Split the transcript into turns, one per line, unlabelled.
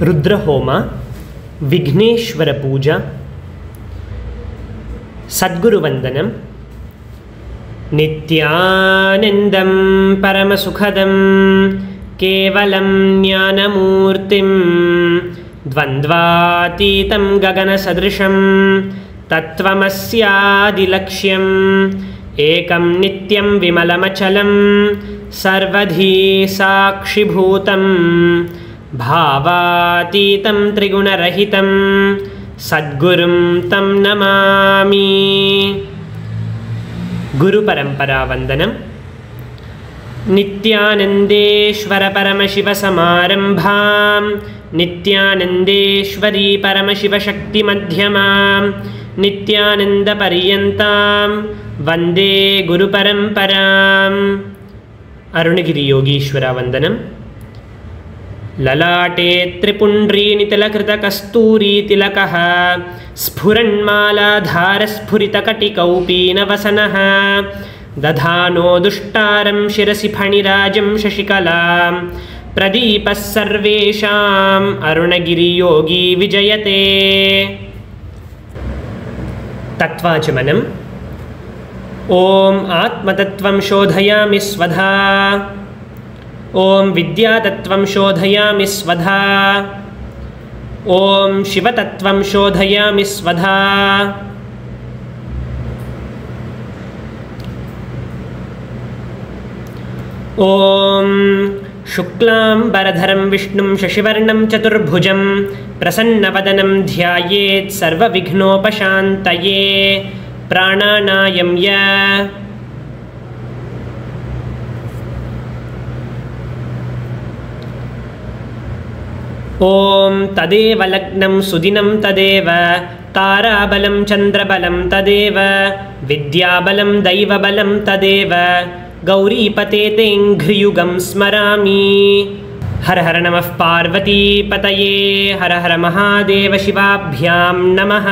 रुद्रहोम, विघ्नेश्वरपूजा, सद्गुरुवन्दनं, नित्यानन्दं परमसुखदं केवलं ज्ञानमूर्तिं द्वन्द्वातीतं गगनसदृशं तत्त्वमस्यादिलक्ष्यम् एकं नित्यं विमलमचलं सर्वधी साक्षिभूतं भावातीतं त्रिगुणरहितं सद्गुरुं तं नमामि। गुरुपरम्परावन्दनं। नित्यानन्देश्वर परमशिवसमारम्भां नित्यानन्देश्वरी परमशिवशक्तिमध्यमां नित्यानन्दपर्यन्तां वन्दे गुरुपरम्पराम्। अरुणगिरियोगीश्वरवन्दनं। ललाटे त्रिपुण्ड्रीनितिलकृतकस्तूरीतिलकः स्फुरन्मालाधारस्फुरितकटिकौपीनवसनः दधानो दुष्टारं शिरसि फणिराजं शशिकलां प्रदीपः सर्वेषाम् अरुणगिरियोगी विजयते। तत्त्वाचमनम्। ॐ आत्मतत्त्वं शोधयामि स्वधा। ॐ विद्यातत्त्वं शोधयामि स्वधा। ॐ शिवतत्त्वं शोधयामि स्वधा। ॐ शुक्लाम्बरधरं विष्णुं शशिवर्णं चतुर्भुजं प्रसन्नवदनं ध्यायेत् सर्वविघ्नोपशान्तये। प्राणानायम्य। ॐ तदेव लग्नं सुदिनं तदेव ताराबलं चन्द्रबलं तदेव विद्याबलं दैवबलं तदेव गौरीपते तेऽङ्घ्रियुगं स्मरामि। हर हर नमः पार्वतीपतये हर हर महादेव शिवाभ्यां नमः।